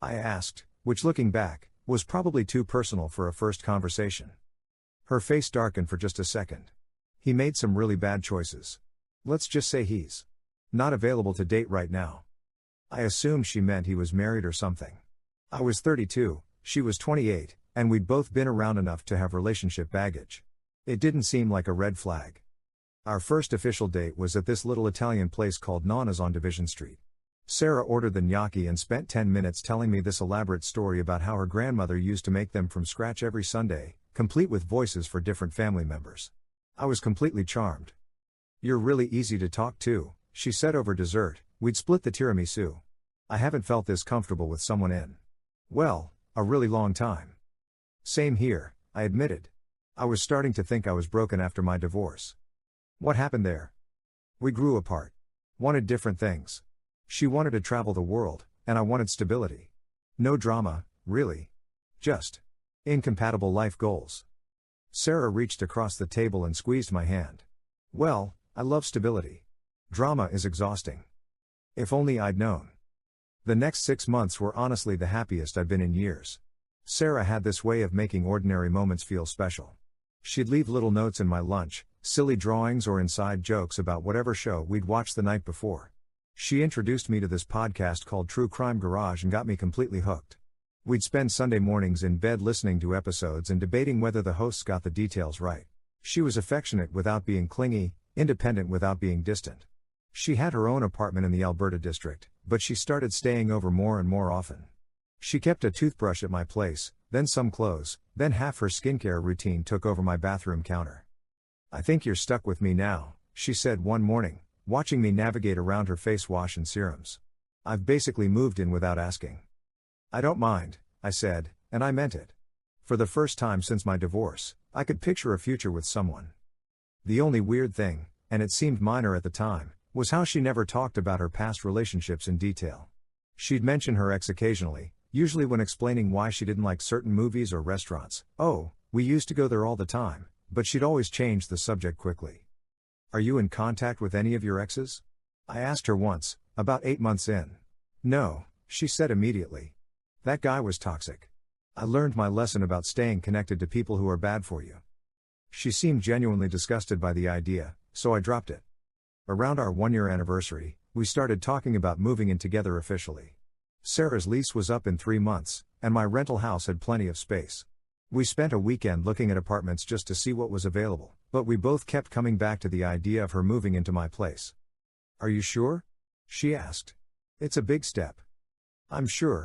I asked, which looking back, was probably too personal for a first conversation. Her face darkened for just a second. He made some really bad choices. Let's just say he's not available to date right now. I assumed she meant he was married or something. I was 32, she was 28, and we'd both been around enough to have relationship baggage. It didn't seem like a red flag. Our first official date was at this little Italian place called Nonna's on Division Street. Sarah ordered the gnocchi and spent 10 minutes telling me this elaborate story about how her grandmother used to make them from scratch every Sunday, complete with voices for different family members. I was completely charmed. "You're really easy to talk to," she said over dessert. We'd split the tiramisu. "I haven't felt this comfortable with someone in, well, a really long time." "Same here," I admitted. I was starting to think I was broken after my divorce. "What happened there?" "We grew apart. Wanted different things. She wanted to travel the world, and I wanted stability. No drama, really. Just incompatible life goals." Sarah reached across the table and squeezed my hand. "Well, I love stability. Drama is exhausting. If only I'd known." The next 6 months were honestly the happiest I've been in years. Sarah had this way of making ordinary moments feel special. She'd leave little notes in my lunch, silly drawings or inside jokes about whatever show we'd watched the night before. She introduced me to this podcast called True Crime Garage and got me completely hooked. We'd spend Sunday mornings in bed listening to episodes and debating whether the hosts got the details right. She was affectionate without being clingy, independent without being distant. She had her own apartment in the Alberta district, but she started staying over more and more often. She kept a toothbrush at my place, then some clothes, then half her skincare routine took over my bathroom counter. "I think you're stuck with me now," she said one morning, watching me navigate around her face wash and serums. "I've basically moved in without asking." "I don't mind," I said, and I meant it. For the first time since my divorce, I could picture a future with someone. The only weird thing, and it seemed minor at the time, was how she never talked about her past relationships in detail. She'd mention her ex occasionally, usually when explaining why she didn't like certain movies or restaurants. "Oh, we used to go there all the time," but she'd always change the subject quickly. "Are you in contact with any of your exes?" I asked her once, about 8 months in. "No," she said immediately. "That guy was toxic. I learned my lesson about staying connected to people who are bad for you." She seemed genuinely disgusted by the idea, so I dropped it. Around our 1-year anniversary, we started talking about moving in together officially. Sarah's lease was up in 3 months, and my rental house had plenty of space. We spent a weekend looking at apartments just to see what was available, but we both kept coming back to the idea of her moving into my place. "Are you sure?" she asked. "It's a big step." "I'm sure,"